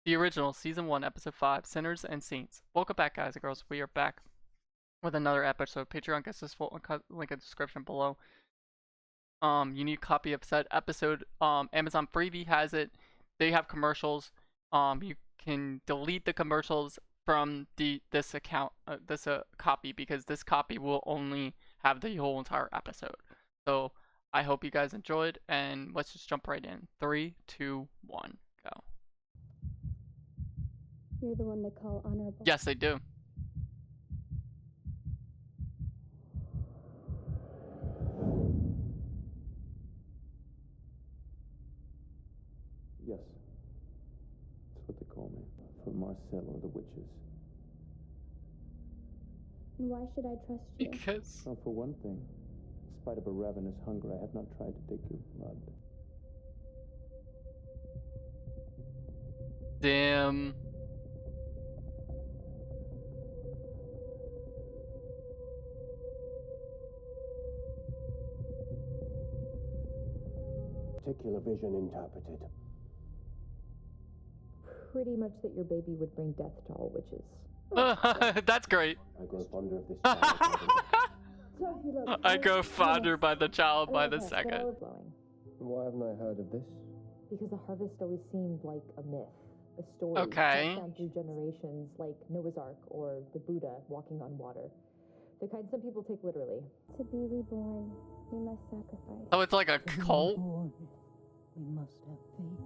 The original, Season 1, Episode 5, Sinners and Saints. Welcome back, guys and girls. We are back with another episode. Patreon gets this full link in the description below. You need a copy of said episode. Amazon Freebie has it. They have commercials. You can delete the commercials from this account, this copy, because this copy will only have the whole entire episode. So I hope you guys enjoyed, and let's just jump right in. 3, 2, 1, go. You're the one they call honorable. Yes, they do. Yes. That's what they call me. For Marcel or the witches. And why should I trust you? Because... Well, for one thing, in spite of a ravenous hunger, I have not tried to take your blood. Damn. Particular vision interpreted. Pretty much that your baby would bring death to all witches. That's great. I grow fonder of this child. I grow fonder by the child by the second. Why haven't I heard of this? Because the harvest always seemed like a myth, a story Okay. passed down through generations, like Noah's Ark or the Buddha walking on water. The kind some people take literally. To be reborn, we must sacrifice. Oh, it's like a cult? We must have faith.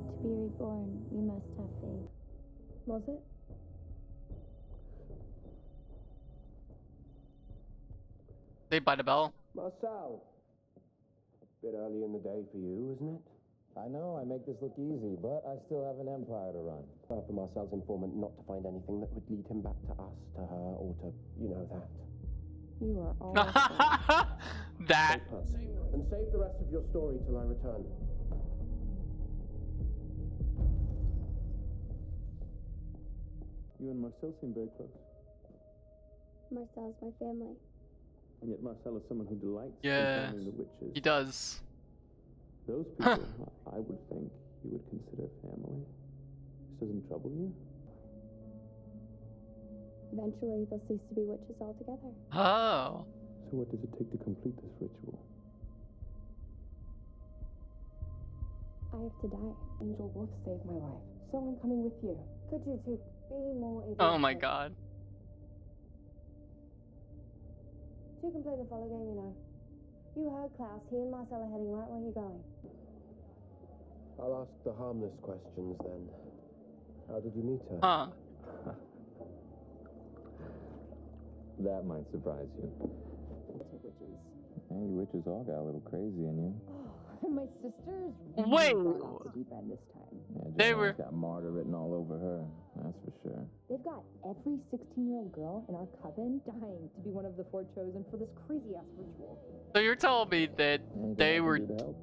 To be reborn, we must have faith. Was it? Saved by the Bell. Marcel. Bit early in the day for you, isn't it? I know, I make this look easy, but I still have an empire to run. Well, for Marcel's informant not to find anything that would lead him back to us, to her, or to, you know, that. You are all That. Save her. And save the rest of your story till I return. You and Marcel seem very close. Marcel's my family. And yet Marcel is someone who delights Yeah. in finding the witches. He does. Those people, I would think, you would consider family. This doesn't trouble you? Eventually, they'll cease to be witches altogether. Oh. So what does it take to complete this ritual? I have to die. Angel Wolf saved my life, so I'm coming with you. Could you two be more idiotic? Oh my god. Two can play the follow game, you know. You heard Klaus. He and Marcel are heading right where you're going. I'll ask the harmless questions then. How did you meet her? Huh. That might surprise you. Witches. Hey, you witches all got a little crazy in you. Oh, and my sister's Wait. really gone off the deep end this time. Yeah, They Joanne's were- got martyr written all over her. That's for sure. They've got every 16-year-old girl in our coven dying to be one of the 4 chosen for this crazy-ass ritual. So you're telling me that Anything they I can were do to help?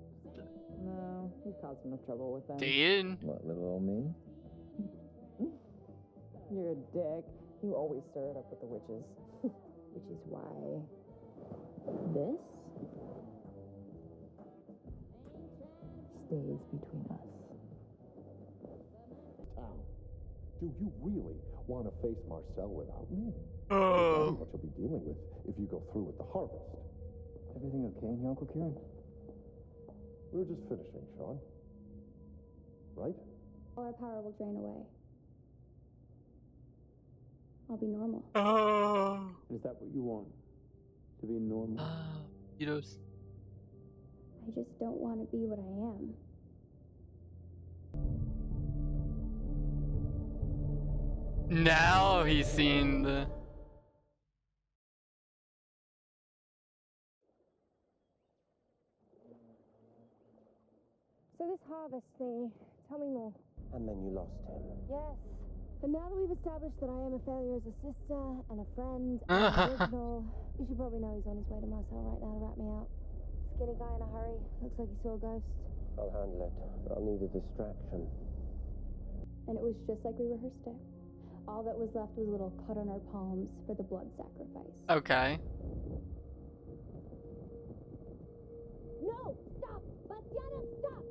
No, you caused enough trouble with them. dating? What, little old me? You're a dick. You always stir it up with the witches. Which is why this stays between us. Town. Do you really want to face Marcel without me? Oh. What you'll be dealing with if you go through with the harvest. Everything okay in here, Uncle Kieran? We were just finishing, Sean. Right? All our power will drain away. I'll be normal. Oh. Is that what you want? To be normal? You know. I just don't want to be what I am. Now he's seen the. So this harvest thingy, tell me more. And then you lost him. Yes. And now that we've established that I am a failure as a sister and a friend and an original, you should probably know he's on his way to Marcel right now to rat me out. Skinny guy in a hurry. Looks like he saw a ghost. I'll handle it, but I'll need a distraction. And it was just like we rehearsed it. All that was left was a little cut on our palms for the blood sacrifice. Okay. No! Stop! Bastiano, stop!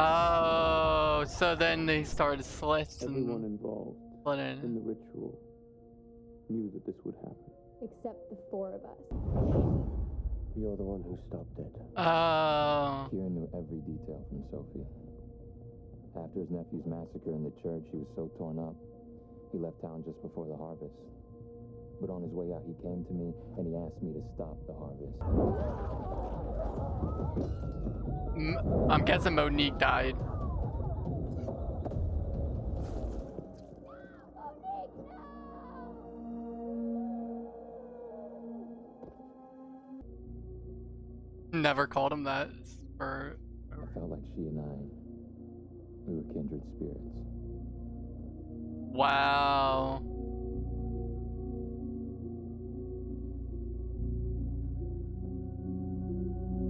Oh, so then they started slits Everyone and involved in splitting. the ritual knew that this would happen. Except the four of us. You're the one who stopped it. Oh. Kieran knew every detail from Sophie. After his nephew's massacre in the church, he was so torn up, he left town just before the harvest. But on his way out, he came to me and he asked me to stop the harvest. I'm guessing Monique died. Never called him that for. I felt like she and we were kindred spirits. Wow.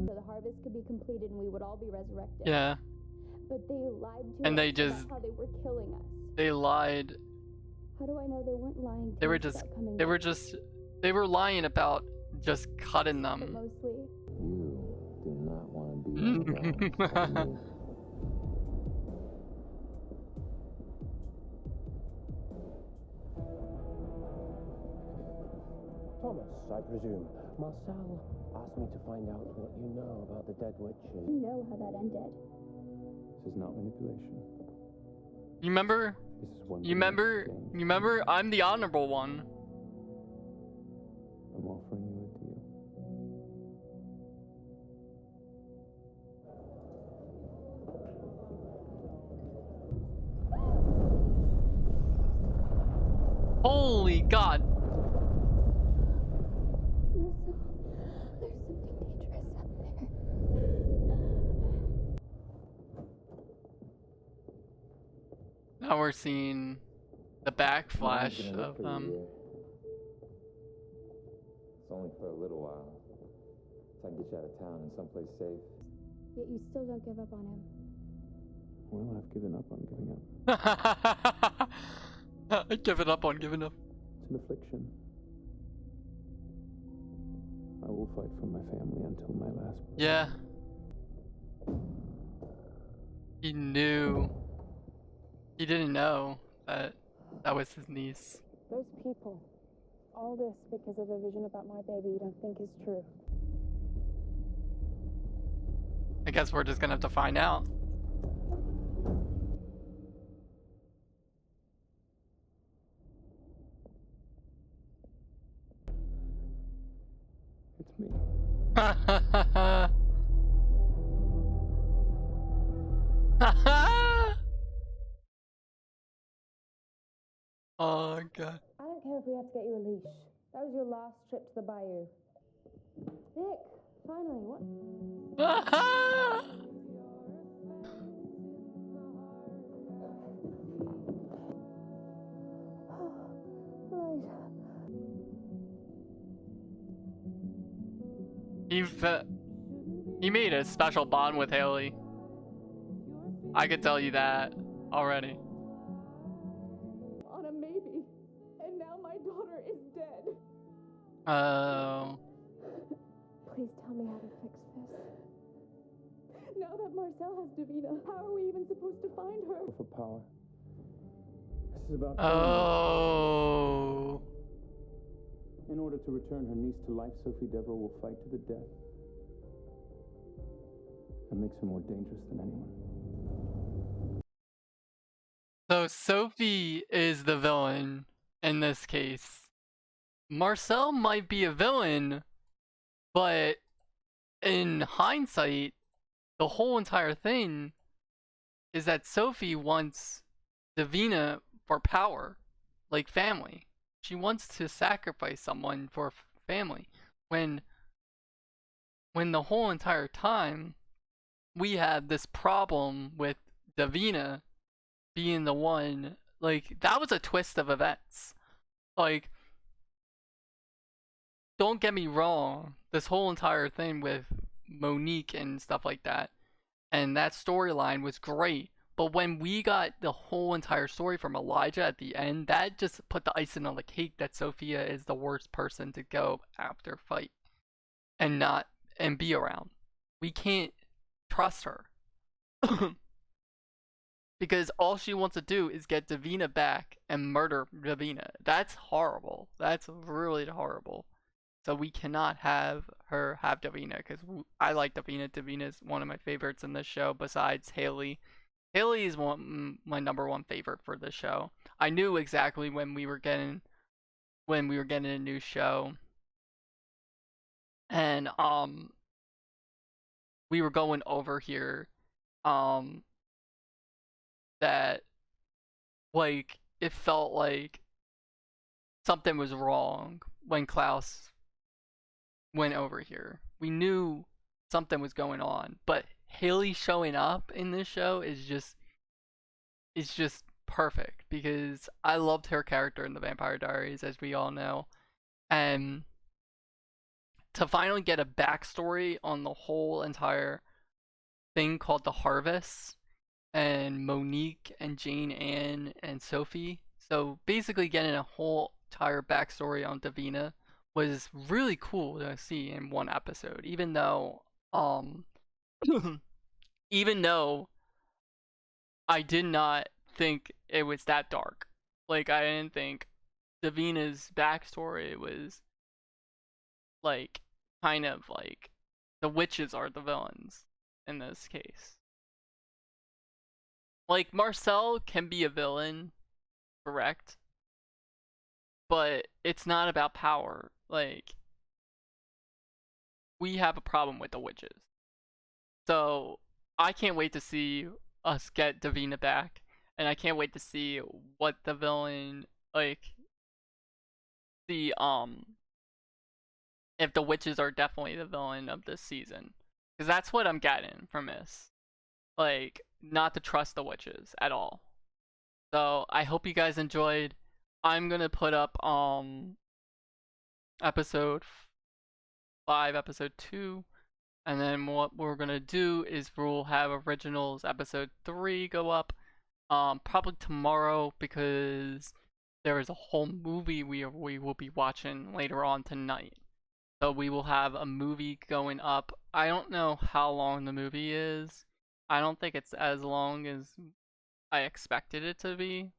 So the harvest could be completed and we would all be resurrected. Yeah. But they lied to And us they just- about how they were killing us. They lied. How do I know they weren't lying to They were us just. about coming They were back? just. They were lying about just cutting But them. mostly, You do not want to be around me. Thomas, I presume. Marcel asked me to find out what you know about the dead witches. you know how that ended. This is not manipulation. You remember? This is one. You remember? You remember? I'm the honorable one. I'm offering you a deal. Holy God! Marcel, there's something dangerous out there. Now we're seeing the backflash of It's only for a little while. So I can get you out of town and someplace safe. Yet you still don't give up on him. Well, I've given up on giving up. Giving up on giving up. It's an affliction. I will fight for my family until my last breath. Yeah. He knew. He didn't know that that was his niece. Those people. All this because of a vision about my baby you don't think is true. I guess we're just gonna have to find out. It's me. Oh God. I don't care if we have to get you a leash. That was your last trip to the bayou. Dick, finally, what? He made a special bond with Haley. I could tell you that already. On a maybe. And now my daughter is dead. Oh. Please tell me how to fix this. Now that Marcel has Davina, how are we even supposed to find her? For power. This is about Oh. In order to return her niece to life, Sophie Devereux will fight to the death. That makes her more dangerous than anyone. So Sophie is the villain in this case. Marcel might be a villain, but in hindsight, the whole entire thing is that Sophie wants Davina for power, like family. She wants to sacrifice someone for family. When the whole entire time we had this problem with Davina being the one, like, that was a twist of events. Like, don't get me wrong, this whole entire thing with Monique and stuff like that, and that storyline was great. But when we got the whole entire story from Elijah at the end, that just put the icing on the cake that Sophia is the worst person to go after fight and be around. We can't trust her. because all she wants to do is get Davina back and murder Davina. That's horrible. That's really horrible. So we cannot have her have Davina, because I like Davina. Davina is one of my favorites in this show besides Haley. Haley is my number one favorite for this show. I knew exactly when we were getting a new show, and we were going over here, that like it felt like something was wrong when Klaus went over here. We knew something was going on, but Haley showing up in this show is just perfect, because I loved her character in the Vampire Diaries, as we all know, and to finally get a backstory on the whole entire thing called the Harvest, and Monique and Jane Ann and Sophie. So basically getting a whole entire backstory on Davina was really cool to see in one episode, even though even though I did not think it was that dark. Like, I didn't think Davina's backstory was like kind of like the witches are the villains in this case. Like, Marcel can be a villain, correct? But it's not about power. Like, we have a problem with the witches. So, I can't wait to see us get Davina back. And I can't wait to see what the villain, like, the, if the witches are definitely the villain of this season. Because that's what I'm getting from this. Like, not to trust the witches at all. So I hope you guys enjoyed. I'm gonna put up episode 5, episode 2, and then what we're gonna do is we'll have originals episode 3 go up probably tomorrow, because there is a whole movie we will be watching later on tonight. So we will have a movie going up. I don't know how long the movie is. I don't think it's as long as I expected it to be.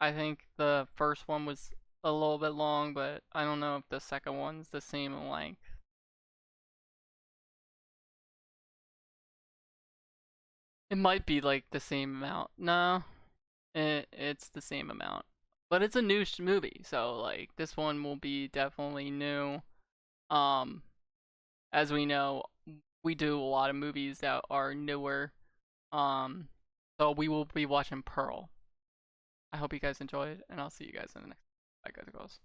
I think the first one was a little bit long, but I don't know if the second one's the same in length. It might be like the same amount. No, it's the same amount. But it's a new movie, so like this one will be definitely new. As we know, we do a lot of movies that are newer. So we will be watching Pearl. I hope you guys enjoyed, and I'll see you guys in the next. Bye, guys and girls.